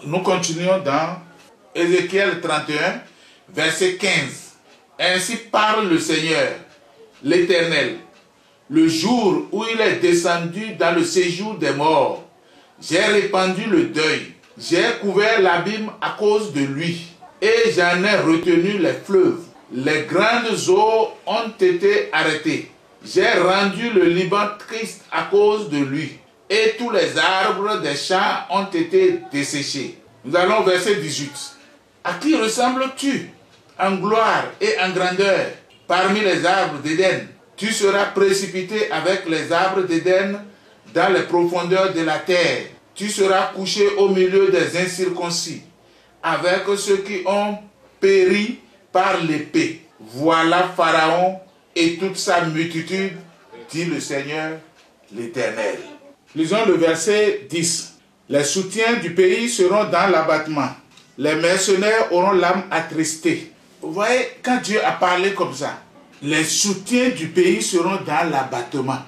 Nous continuons dans Ézéchiel 31, verset 15. Ainsi parle le Seigneur, l'Éternel, le jour où il est descendu dans le séjour des morts. J'ai répandu le deuil, j'ai couvert l'abîme à cause de lui, et j'en ai retenu les fleuves. Les grandes eaux ont été arrêtées. J'ai rendu le Liban triste à cause de lui, et tous les arbres des champs ont été desséchés. Nous allons au verset 18. À qui ressembles-tu en gloire et en grandeur parmi les arbres d'Éden? Tu seras précipité avec les arbres d'Éden dans les profondeurs de la terre. Tu seras couché au milieu des incirconcis, avec ceux qui ont péri par l'épée. Voilà Pharaon et toute sa multitude, dit le Seigneur l'Éternel. Lisons le verset 10. Les soutiens du pays seront dans l'abattement. Les mercenaires auront l'âme attristée. Vous voyez, quand Dieu a parlé comme ça, les soutiens du pays seront dans l'abattement.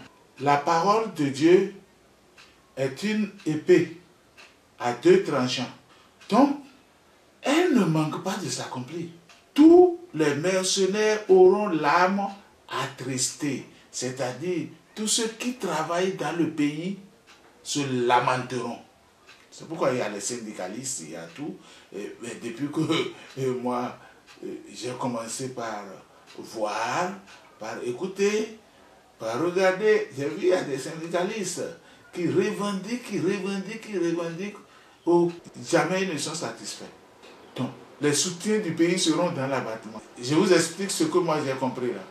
La parole de Dieu est une épée à deux tranchants. Donc, elle ne manque pas de s'accomplir. Tous les mercenaires auront l'âme attristée. C'est-à-dire, tous ceux qui travaillent dans le pays se lamenteront. C'est pourquoi il y a les syndicalistes, il y a tout. Mais depuis que moi, j'ai commencé par voir, par écouter, par regarder, j'ai vu il y a des syndicalistes qui revendiquent. Oh, jamais ils ne sont satisfaits. Donc, les soutiens du pays seront dans l'abattement. Je vous explique ce que moi j'ai compris là.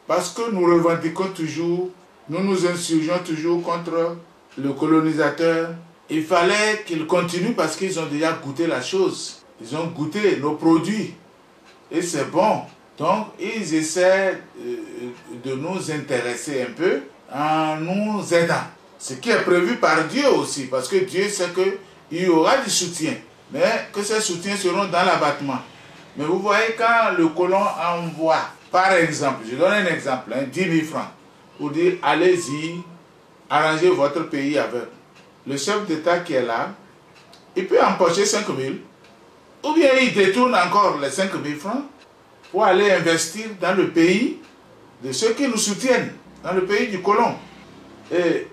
Parce que nous revendiquons toujours, nous nous insurgeons toujours contre le colonisateur. Il fallait qu'ils continuent parce qu'ils ont déjà goûté la chose. Ils ont goûté nos produits. Et c'est bon. Donc, ils essaient de nous intéresser un peu en nous aidant. Ce qui est prévu par Dieu aussi. Parce que Dieu sait qu'il y aura du soutien. Mais que ces soutiens seront dans l'abattement. Mais vous voyez, quand le colon envoie, par exemple, je donne un exemple, 10 000 francs, pour dire, allez-y, arrangez votre pays avec. Le chef d'État qui est là, il peut empocher 5 000, ou bien il détourne encore les 5 000 francs pour aller investir dans le pays de ceux qui nous soutiennent, dans le pays du colon. Et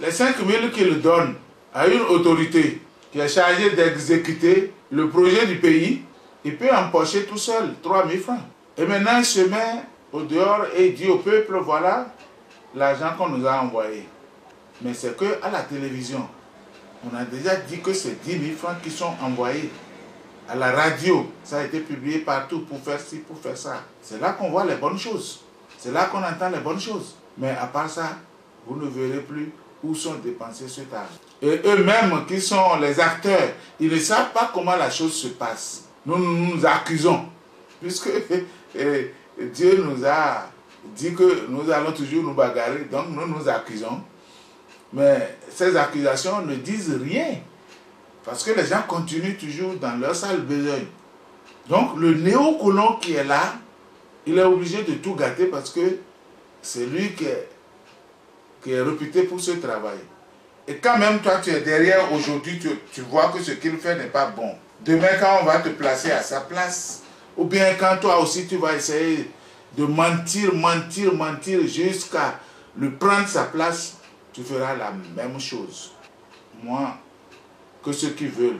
les 5 000 qu'il donne à une autorité qui est chargée d'exécuter le projet du pays, il peut empocher tout seul 3 000 francs. Et maintenant, il se met au dehors et il dit au peuple, voilà l'argent qu'on nous a envoyé. Mais c'est qu'à la télévision, on a déjà dit que c'est 10 000 francs qui sont envoyés. À la radio, ça a été publié partout pour faire ci, pour faire ça. C'est là qu'on voit les bonnes choses. C'est là qu'on entend les bonnes choses. Mais à part ça, vous ne verrez plus où sont dépensés cet argent. Et eux-mêmes qui sont les acteurs, ils ne savent pas comment la chose se passe. Nous nous accusons. Puisque Dieu nous a dit que nous allons toujours nous bagarrer, donc nous nous accusons. Mais ces accusations ne disent rien. Parce que les gens continuent toujours dans leur sale besogne. Donc le néocolon qui est là, il est obligé de tout gâter parce que c'est lui qui est réputé pour ce travail. Et quand même toi tu es derrière aujourd'hui, tu vois que ce qu'il fait n'est pas bon. Demain quand on va te placer à sa place, ou bien quand toi aussi tu vas essayer de mentir jusqu'à le prendre sa place, tu feras la même chose. Moi, que ceux qui veulent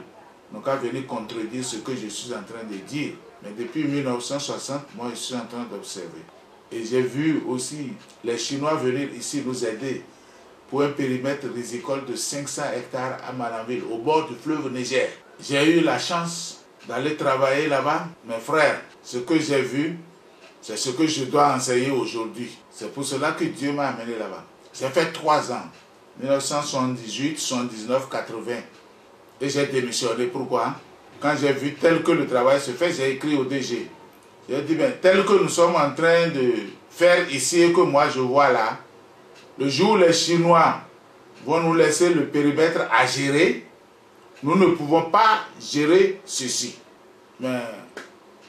n'ont qu'à venir contredire ce que je suis en train de dire. Mais depuis 1960, moi je suis en train d'observer. Et j'ai vu aussi les Chinois venir ici nous aider pour un périmètre risicole de 500 hectares à Malanville, au bord du fleuve Niger. J'ai eu la chance d'aller travailler là-bas. Mes frères, ce que j'ai vu, c'est ce que je dois enseigner aujourd'hui. C'est pour cela que Dieu m'a amené là-bas. J'ai fait 3 ans, 1978, 79, 80. Et j'ai démissionné. Pourquoi? Quand j'ai vu tel que le travail se fait, j'ai écrit au DG. J'ai dit, ben, tel que nous sommes en train de faire ici et que moi je vois là, le jour où les Chinois vont nous laisser le périmètre à gérer, nous ne pouvons pas gérer ceci. Mais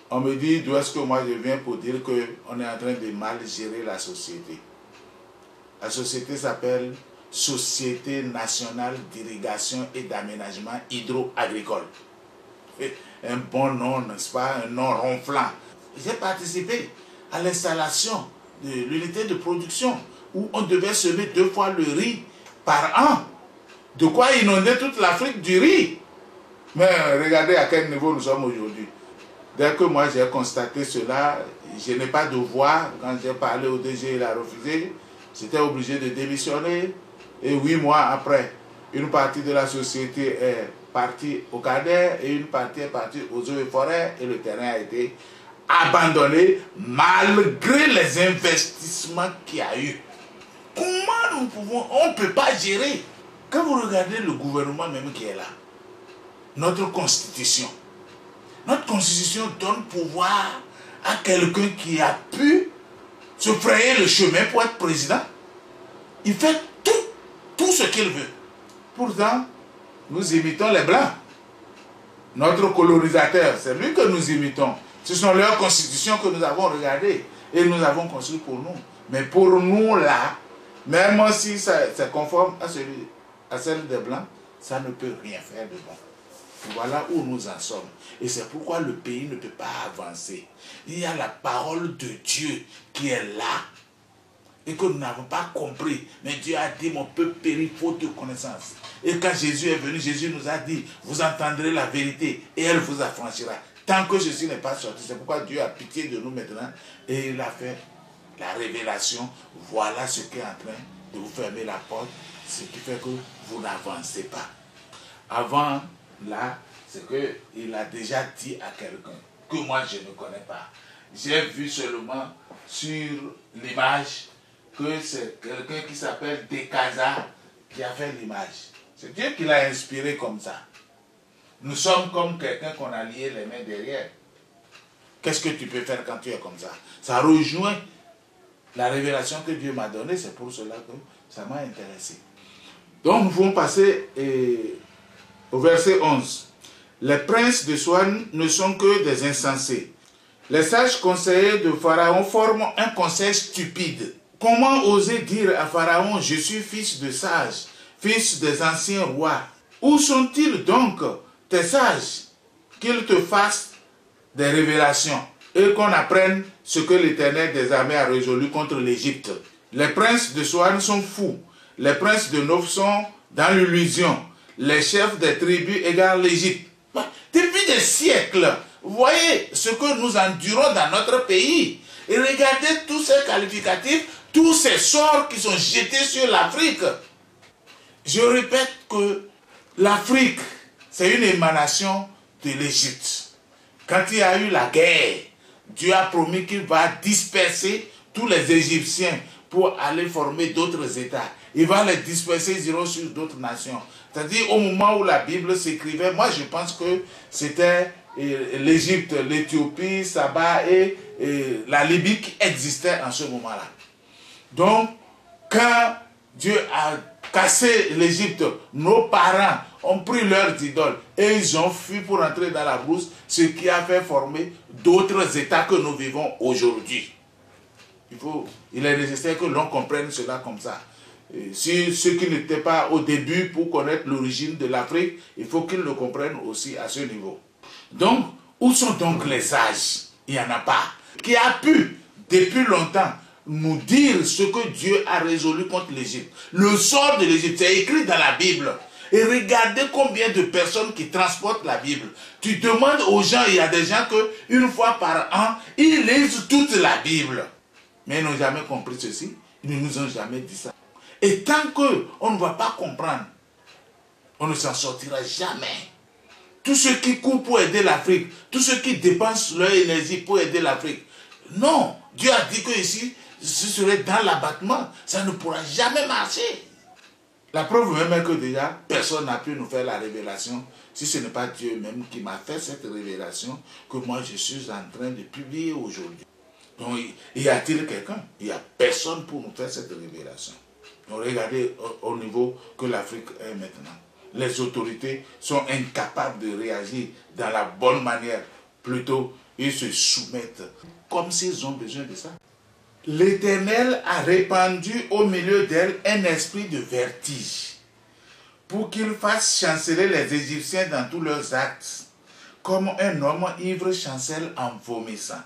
on me dit d'où est-ce que moi je viens pour dire qu'on est en train de mal gérer la société. La société s'appelle Société nationale d'irrigation et d'aménagement hydro-agricole. Un bon nom, n'est-ce pas? Un nom ronflant. J'ai participé à l'installation de l'unité de production où on devait semer 2 fois le riz par an. De quoi inonder toute l'Afrique du riz. Mais regardez à quel niveau nous sommes aujourd'hui. Dès que moi j'ai constaté cela, je n'ai pas de voix. Quand j'ai parlé au DG, il a refusé. J'étais obligé de démissionner. Et 8 mois après, une partie de la société est partie au Cadet et une partie est partie aux eaux et forêts. Et le terrain a été abandonné malgré les investissements qu'il y a eu. Comment nous pouvons... On ne peut pas gérer. Quand vous regardez le gouvernement même qui est là, notre constitution donne pouvoir à quelqu'un qui a pu se frayer le chemin pour être président. Il fait tout ce qu'il veut. Pourtant, nous imitons les Blancs. Notre colonisateur, c'est lui que nous imitons. Ce sont leurs constitutions que nous avons regardées et nous avons construit pour nous. Mais pour nous là, même si c'est conforme à celle des Blancs, ça ne peut rien faire de bon. Voilà où nous en sommes. Et c'est pourquoi le pays ne peut pas avancer. Il y a la parole de Dieu qui est là et que nous n'avons pas compris. Mais Dieu a dit, mon peuple périt faute de connaissance. Et quand Jésus est venu, Jésus nous a dit, vous entendrez la vérité et elle vous affranchira. Tant que Jésus n'est pas sorti, c'est pourquoi Dieu a pitié de nous maintenant et il a fait la révélation. Voilà ce qui est en train de vous fermer la porte, ce qui fait que vous n'avancez pas. Avant, là, c'est qu'il a déjà dit à quelqu'un que moi je ne connais pas. J'ai vu seulement sur l'image que c'est quelqu'un qui s'appelle Dekasa qui a fait l'image. C'est Dieu qui l'a inspiré comme ça. Nous sommes comme quelqu'un qu'on a lié les mains derrière. Qu'est-ce que tu peux faire quand tu es comme ça? Ça rejoint la révélation que Dieu m'a donnée, c'est pour cela que ça m'a intéressé. Donc nous pouvons passer au verset 11. Les princes de Soane ne sont que des insensés. Les sages conseillers de Pharaon forment un conseil stupide. Comment oser dire à Pharaon, je suis fils de sage, fils des anciens rois? Où sont-ils donc, tes sages, qu'ils te fassent des révélations et qu'on apprenne ce que l'Éternel des armées a résolu contre l'Égypte? Les princes de Soane sont fous, les princes de Noph sont dans l'illusion, les chefs des tribus égarent l'Égypte. Depuis des siècles, vous voyez ce que nous endurons dans notre pays. Et regardez tous ces qualificatifs, tous ces sorts qui sont jetés sur l'Afrique. Je répète que l'Afrique, c'est une émanation de l'Égypte. Quand il y a eu la guerre, Dieu a promis qu'il va disperser tous les Égyptiens pour aller former d'autres États. Il va les disperser, ils iront sur d'autres nations. C'est-à-dire au moment où la Bible s'écrivait, moi je pense que c'était l'Égypte, l'Éthiopie, Saba et la Libye qui existaient en ce moment-là. Donc, quand Dieu a cassé l'Égypte, nos parents ont pris leurs idoles et ils ont fui pour entrer dans la brousse, ce qui a fait former d'autres États que nous vivons aujourd'hui. Il est nécessaire que l'on comprenne cela comme ça. Si ceux qui n'étaient pas au début pour connaître l'origine de l'Afrique, il faut qu'ils le comprennent aussi à ce niveau. Donc, où sont donc les sages? Il n'y en a pas. Qui a pu, depuis longtemps, nous dire ce que Dieu a résolu contre l'Égypte. Le sort de l'Égypte, c'est écrit dans la Bible. Et regardez combien de personnes qui transportent la Bible. Tu demandes aux gens, il y a des gens que une fois par an, ils lisent toute la Bible. Mais ils n'ont jamais compris ceci. Ils ne nous ont jamais dit ça. Et tant qu'on ne va pas comprendre, on ne s'en sortira jamais. Tous ceux qui courent pour aider l'Afrique, tous ceux qui dépensent leur énergie pour aider l'Afrique, non, Dieu a dit que ici, ce serait dans l'abattement, ça ne pourra jamais marcher. La preuve même est que déjà, personne n'a pu nous faire la révélation, si ce n'est pas Dieu même qui m'a fait cette révélation, que moi je suis en train de publier aujourd'hui. Donc, y a-t-il quelqu'un? Il n'y a personne pour nous faire cette révélation. Donc, regardez au niveau que l'Afrique est maintenant. Les autorités sont incapables de réagir dans la bonne manière. Plutôt, ils se soumettent comme s'ils ont besoin de ça. L'Éternel a répandu au milieu d'elle un esprit de vertige, pour qu'il fasse chanceler les Égyptiens dans tous leurs actes, comme un homme ivre chancelle en vomissant.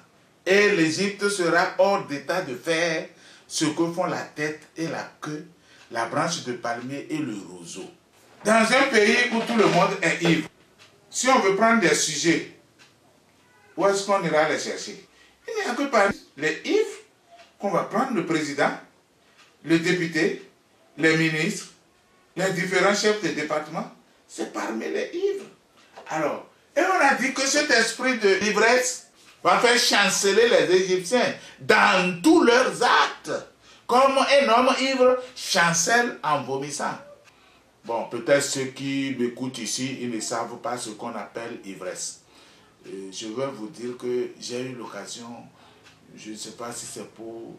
Et l'Égypte sera hors d'état de faire ce que font la tête et la queue, la branche de palmier et le roseau. Dans un pays où tout le monde est ivre, si on veut prendre des sujets, où est-ce qu'on ira les chercher? Il n'y a que parmi les ivres qu'on va prendre le président, le député, les ministres, les différents chefs de département. C'est parmi les ivres. Alors, et on a dit que cet esprit de l'ivresse va faire chanceler les Égyptiens dans tous leurs actes, comme un homme ivre chancelle en vomissant. Bon, peut-être ceux qui m'écoutent ici, ils ne savent pas ce qu'on appelle ivresse. Je veux vous dire que j'ai eu l'occasion, je ne sais pas si c'est pour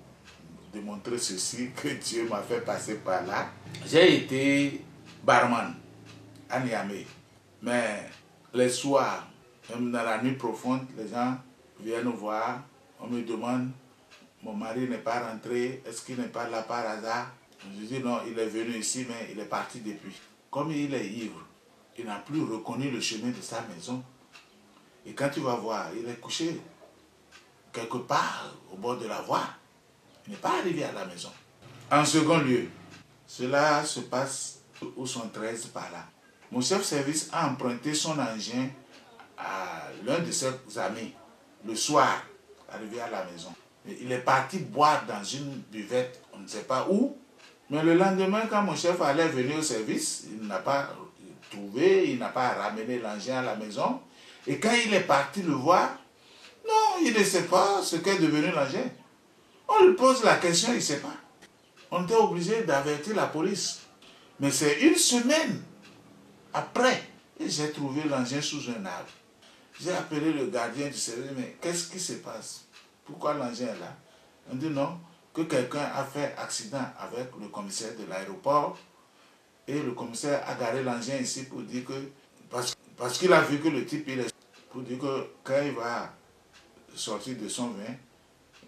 démontrer ceci, que Dieu m'a fait passer par là. J'ai été barman à Niamey, mais les soirs, même dans la nuit profonde, les gens viennent nous voir, on me demande, mon mari n'est pas rentré, est-ce qu'il n'est pas là par hasard? Je dis non, il est venu ici, mais il est parti depuis. Comme il est ivre, il n'a plus reconnu le chemin de sa maison. Et quand tu vas voir, il est couché quelque part au bord de la voie. Il n'est pas arrivé à la maison. En second lieu, cela se passe au 113 par là. Mon chef de service a emprunté son engin à l'un de ses amis le soir, arrivé à la maison. Il est parti boire dans une buvette, on ne sait pas où. Mais le lendemain, quand mon chef allait venir au service, il n'a pas trouvé, il n'a pas ramené l'engin à la maison. Et quand il est parti le voir, non, il ne sait pas ce qu'est devenu l'engin. On lui pose la question, il ne sait pas. On était obligé d'avertir la police. Mais c'est une semaine après que j'ai trouvé l'engin sous un arbre. J'ai appelé le gardien du service, mais qu'est-ce qui se passe? Pourquoi l'engin est là? On dit non, que quelqu'un a fait accident avec le commissaire de l'aéroport et le commissaire a garé l'engin ici pour dire que, parce qu'il a vu que le type, il est, pour dire que quand il va sortir de son vin,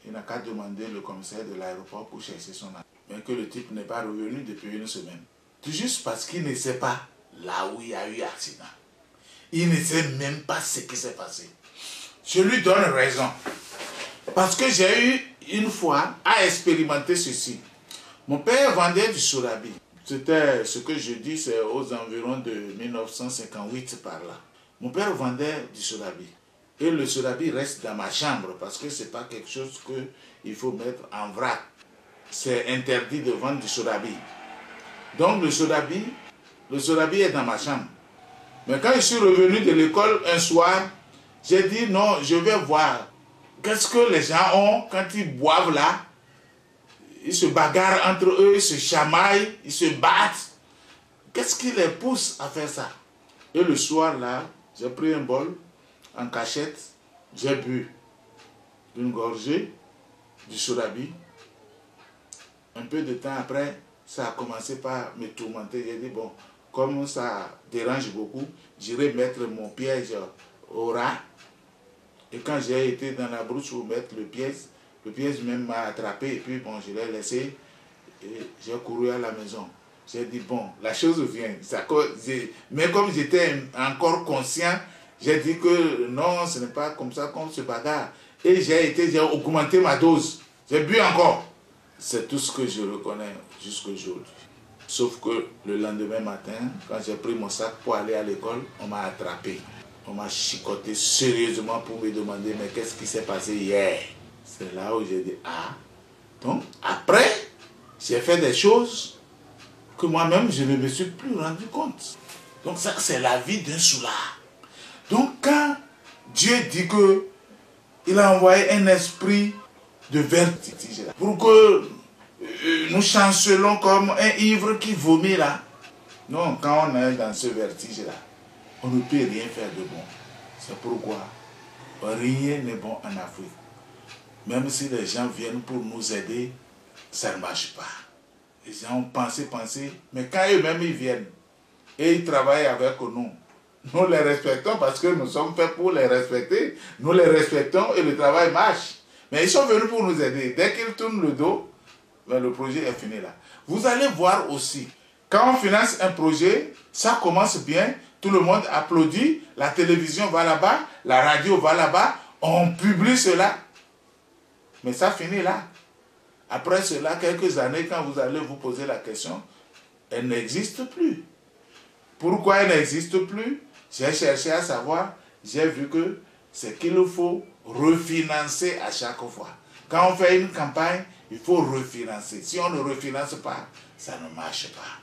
il n'a qu'à demander le commissaire de l'aéroport pour chercher son engin. Mais que le type n'est pas revenu depuis une semaine. Tout juste parce qu'il ne sait pas là où il y a eu accident. Il ne sait même pas ce qui s'est passé. Je lui donne raison. Parce que j'ai eu une fois à expérimenter ceci. Mon père vendait du sorabi. C'était ce que je dis, c'est aux environs de 1958 par là. Mon père vendait du sorabi. Et le sorabi reste dans ma chambre parce que ce n'est pas quelque chose qu'il faut mettre en vrac. C'est interdit de vendre du sorabi. Donc le sorabi est dans ma chambre. Mais quand je suis revenu de l'école un soir, j'ai dit non, je vais voir. Qu'est-ce que les gens ont quand ils boivent là? Ils se bagarrent entre eux, ils se chamaillent, ils se battent. Qu'est-ce qui les pousse à faire ça? Et le soir là, j'ai pris un bol en cachette, j'ai bu une gorgée du sorabi. Un peu de temps après, ça a commencé par me tourmenter. J'ai dit bon, comme ça dérange beaucoup, j'irai mettre mon piège au rat. Et quand j'ai été dans la brousse pour mettre le piège même m'a attrapé et puis bon, je l'ai laissé et j'ai couru à la maison. J'ai dit bon, la chose vient. Mais comme j'étais encore conscient, j'ai dit que non, ce n'est pas comme ça qu'on se bagarre. Et j'ai augmenté ma dose. J'ai bu encore. C'est tout ce que je reconnais jusqu'aujourd'hui. Sauf que le lendemain matin, quand j'ai pris mon sac pour aller à l'école, on m'a attrapé. On m'a chicoté sérieusement pour me demander mais qu'est-ce qui s'est passé hier? C'est là où j'ai dit ah. Donc après, j'ai fait des choses que moi-même je ne me suis plus rendu compte. Donc ça c'est la vie d'un soulard. Donc quand Dieu dit que il a envoyé un esprit de vertige là, pour que nous chancelons comme un ivre qui vomit là. Non, quand on est dans ce vertige là, on ne peut rien faire de bon. C'est pourquoi rien n'est bon en Afrique. Même si les gens viennent pour nous aider, ça ne marche pas. Les gens ont pensé, mais quand eux-mêmes ils viennent et ils travaillent avec nous, nous les respectons parce que nous sommes faits pour les respecter. Nous les respectons et le travail marche. Mais ils sont venus pour nous aider. Dès qu'ils tournent le dos, ben, le projet est fini là. Vous allez voir aussi, quand on finance un projet, ça commence bien, tout le monde applaudit, la télévision va là-bas, la radio va là-bas, on publie cela. Mais ça finit là. Après cela, quelques années, quand vous allez vous poser la question, elle n'existe plus. Pourquoi elle n'existe plus? J'ai cherché à savoir, j'ai vu que c'est qu'il faut refinancer à chaque fois. Quand on fait une campagne, il faut refinancer. Si on ne refinance pas, ça ne marche pas.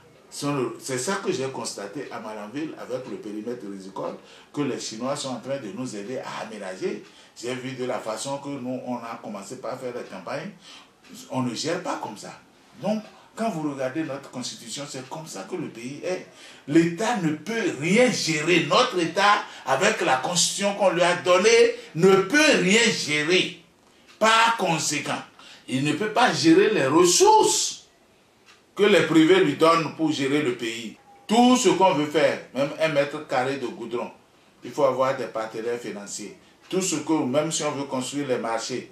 C'est ça que j'ai constaté à Malanville avec le périmètre rizicole, que les Chinois sont en train de nous aider à aménager. J'ai vu de la façon que nous, on a commencé par faire des campagnes, on ne gère pas comme ça. Donc, quand vous regardez notre constitution, c'est comme ça que le pays est. L'État ne peut rien gérer. Notre État, avec la constitution qu'on lui a donnée, ne peut rien gérer. Par conséquent, il ne peut pas gérer les ressources que les privés lui donnent pour gérer le pays. Tout ce qu'on veut faire, même 1 mètre carré de goudron, il faut avoir des partenaires financiers. Tout ce que, même si on veut construire les marchés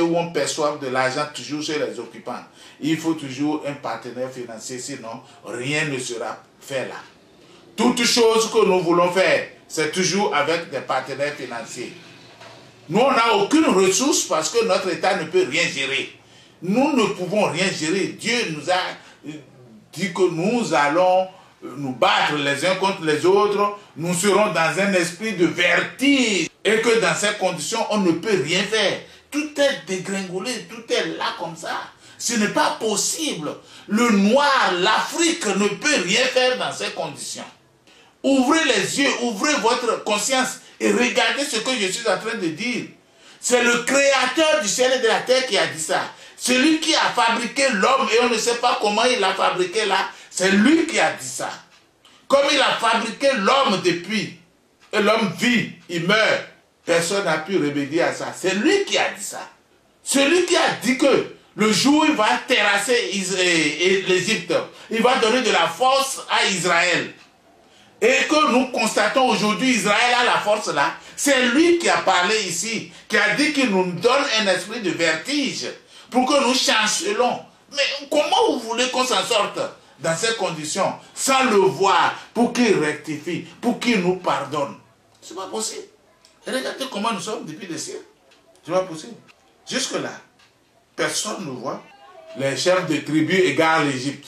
où on perçoit de l'argent toujours chez les occupants, il faut toujours un partenaire financier, sinon rien ne sera fait là. Toute chose que nous voulons faire, c'est toujours avec des partenaires financiers. Nous, on n'a aucune ressource parce que notre État ne peut rien gérer. Nous ne pouvons rien gérer. Dieu nous a dit que nous allons nous battre les uns contre les autres. Nous serons dans un esprit de vertige. Et que dans ces conditions, on ne peut rien faire. Tout est dégringolé, tout est là comme ça. Ce n'est pas possible. Le noir, l'Afrique ne peut rien faire dans ces conditions. Ouvrez les yeux, ouvrez votre conscience et regardez ce que je suis en train de dire. C'est le créateur du ciel et de la terre qui a dit ça. Celui qui a fabriqué l'homme et on ne sait pas comment il l'a fabriqué là, c'est lui qui a dit ça. Comme il a fabriqué l'homme depuis, et l'homme vit, il meurt, personne n'a pu remédier à ça. C'est lui qui a dit ça. Celui qui a dit que le jour où il va terrasser l'Égypte, il va donner de la force à Israël. Et que nous constatons aujourd'hui, Israël a la force là. C'est lui qui a parlé ici, qui a dit qu'il nous donne un esprit de vertige pour que nous chancelons. Mais comment vous voulez qu'on s'en sorte dans ces conditions, sans le voir, pour qu'il rectifie, pour qu'il nous pardonne? C'est pas possible. Et regardez comment nous sommes depuis des siècles. C'est pas possible. Jusque-là, personne ne voit. Les chefs de tribus égarent l'Égypte.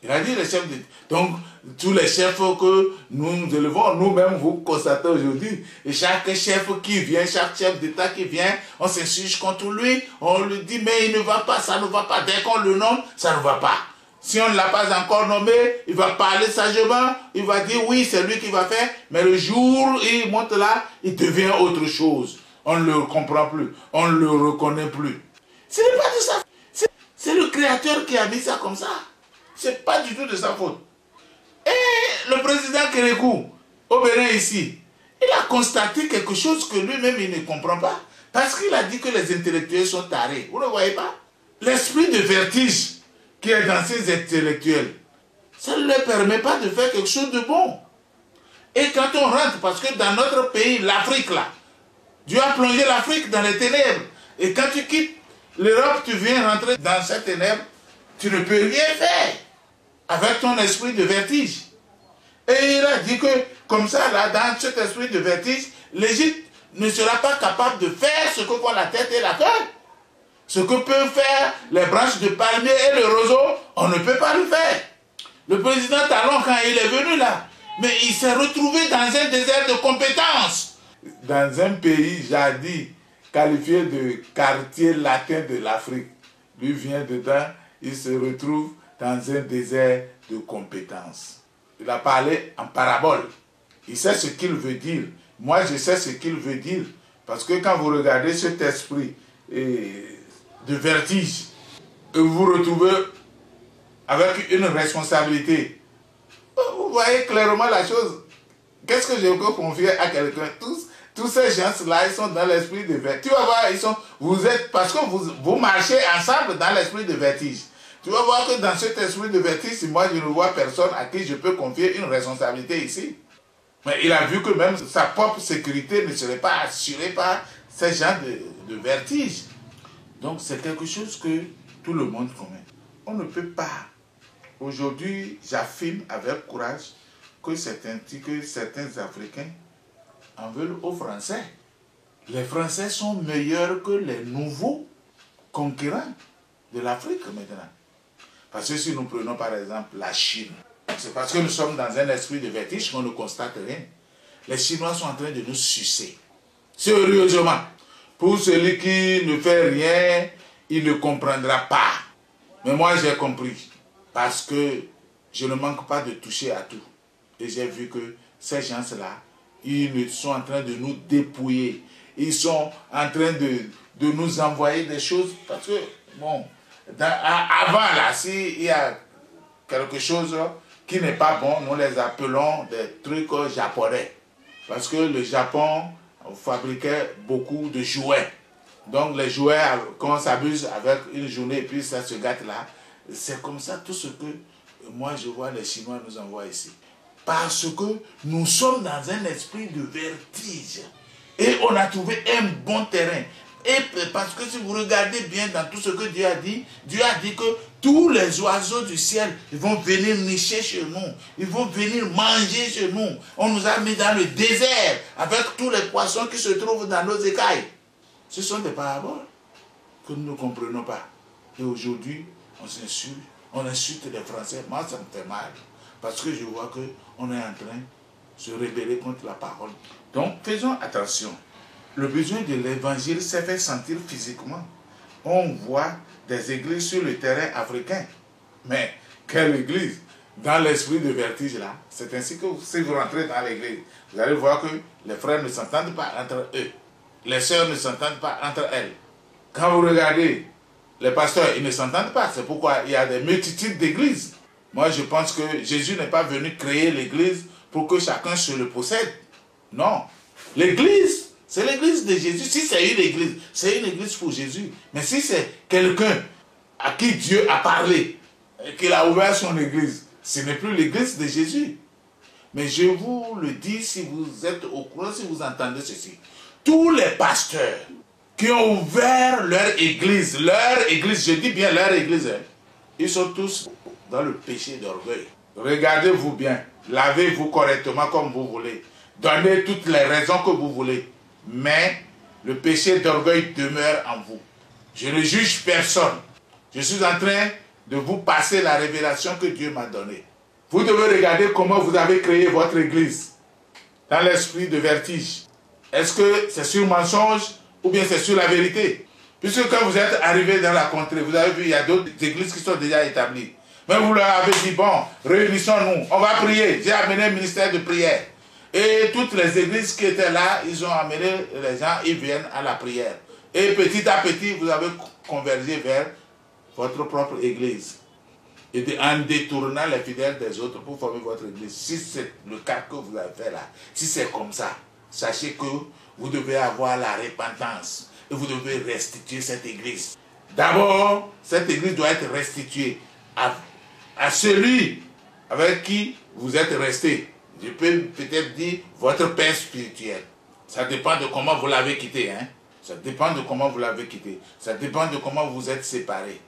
Il a dit les chefs de... Donc, tous les chefs que nous élevons, nous-mêmes, vous constatez aujourd'hui, et chaque chef qui vient, chaque chef d'État qui vient, on s'insurge contre lui, on lui dit, mais il ne va pas, ça ne va pas. Dès qu'on le nomme, ça ne va pas. Si on ne l'a pas encore nommé, il va parler sagement, il va dire, oui, c'est lui qui va faire, mais le jour où il monte là, il devient autre chose. On ne le comprend plus, on ne le reconnaît plus. Ce n'est pas de sa faute. C'est le Créateur qui a mis ça comme ça. Ce n'est pas du tout de sa faute. Et le président Kérékou, au Bénin ici, il a constaté quelque chose que lui-même il ne comprend pas. Parce qu'il a dit que les intellectuels sont tarés. Vous ne voyez pas? L'esprit de vertige qui est dans ces intellectuels, ça ne leur permet pas de faire quelque chose de bon. Et quand on rentre, parce que dans notre pays, l'Afrique là, Dieu a plongé l'Afrique dans les ténèbres. Et quand tu quittes l'Europe, tu viens rentrer dans ces ténèbres, tu ne peux rien faire avec ton esprit de vertige. Et il a dit que, comme ça, là, dans cet esprit de vertige, l'Égypte ne sera pas capable de faire ce que font la tête et la queue. Ce que peuvent faire les branches de palmier et le roseau, on ne peut pas le faire. Le président Talon, quand il est venu là, mais il s'est retrouvé dans un désert de compétences. Dans un pays jadis qualifié de quartier latin de l'Afrique, lui vient dedans, il se retrouve dans un désert de compétences. Il a parlé en parabole. Il sait ce qu'il veut dire. Moi, je sais ce qu'il veut dire. Parce que quand vous regardez cet esprit de vertige, et vous vous retrouvez avec une responsabilité, vous voyez clairement la chose. Qu'est-ce que je peux confier à quelqu'un? Tous ces gens-là, ils sont dans l'esprit de vertige. Tu vas voir, vous êtes, parce que vous marchez ensemble dans l'esprit de vertige. Tu vas voir que dans cet esprit de vertige, moi je ne vois personne à qui je peux confier une responsabilité ici. Mais il a vu que même sa propre sécurité ne serait pas assurée par ces gens de vertige. Donc c'est quelque chose que tout le monde connaît. On ne peut pas. Aujourd'hui, j'affirme avec courage que certains Africains en veulent aux Français. Les Français sont meilleurs que les nouveaux conquérants de l'Afrique maintenant. Parce que si nous prenons par exemple la Chine, c'est parce que nous sommes dans un esprit de vertige qu'on ne constate rien. Les Chinois sont en train de nous sucer. Sérieusement. Pour celui qui ne fait rien, il ne comprendra pas. Mais moi j'ai compris. Parce que je ne manque pas de toucher à tout. Et j'ai vu que ces gens-là, ils sont en train de nous dépouiller. Ils sont en train de nous envoyer des choses. Parce que, bon, avant là, s'il y a quelque chose qui n'est pas bon, nous les appelons des trucs japonais. Parce que le Japon fabriquait beaucoup de jouets. Donc les jouets, quand on s'abuse avec une journée et puis ça se gâte là, c'est comme ça tout ce que moi je vois les Chinois nous envoient ici. Parce que nous sommes dans un esprit de vertige. Et on a trouvé un bon terrain. Et parce que si vous regardez bien dans tout ce que Dieu a dit que tous les oiseaux du ciel, ils vont venir nicher chez nous. Ils vont venir manger chez nous. On nous a mis dans le désert avec tous les poissons qui se trouvent dans nos écailles. Ce sont des paraboles que nous ne comprenons pas. Et aujourd'hui, on insulte les Français. Moi, ça me fait mal. Parce que je vois qu'on est en train de se rebeller contre la parole. Donc, faisons attention. Le besoin de l'évangile s'est fait sentir physiquement. On voit des églises sur le terrain africain. Mais quelle église? Dans l'esprit de vertige là, c'est ainsi que si vous rentrez dans l'église, vous allez voir que les frères ne s'entendent pas entre eux. Les sœurs ne s'entendent pas entre elles. Quand vous regardez, les pasteurs, ils ne s'entendent pas. C'est pourquoi il y a des multitudes d'églises. Moi, je pense que Jésus n'est pas venu créer l'église pour que chacun se le possède. Non. L'église, c'est l'église de Jésus. Si c'est une église pour Jésus. Mais si c'est quelqu'un à qui Dieu a parlé, qu'il a ouvert son église, ce n'est plus l'église de Jésus. Mais je vous le dis si vous êtes au courant, si vous entendez ceci. Tous les pasteurs qui ont ouvert leur église, je dis bien leur église, ils sont tous dans le péché d'orgueil. Regardez-vous bien, lavez-vous correctement comme vous voulez, donnez toutes les raisons que vous voulez, mais le péché d'orgueil demeure en vous. Je ne juge personne. Je suis en train de vous passer la révélation que Dieu m'a donnée. Vous devez regarder comment vous avez créé votre église dans l'esprit de vertige. Est-ce que c'est sur mensonge ou bien c'est sur la vérité? Puisque quand vous êtes arrivé dans la contrée, vous avez vu, il y a d'autres églises qui sont déjà établies. Mais vous leur avez dit, bon, réunissons-nous, on va prier. J'ai amené un ministère de prière. Et toutes les églises qui étaient là, ils ont amené les gens, ils viennent à la prière. Et petit à petit, vous avez convergé vers votre propre église. Et en détournant les fidèles des autres pour former votre église. Si c'est le cas que vous avez fait là, si c'est comme ça, sachez que vous devez avoir la repentance et vous devez restituer cette église. D'abord, cette église doit être restituée à celui avec qui vous êtes resté. Je peux peut-être dire votre père spirituel. Ça dépend de comment vous l'avez quitté. Ça dépend de comment vous l'avez quitté. Ça dépend de comment vous êtes séparés.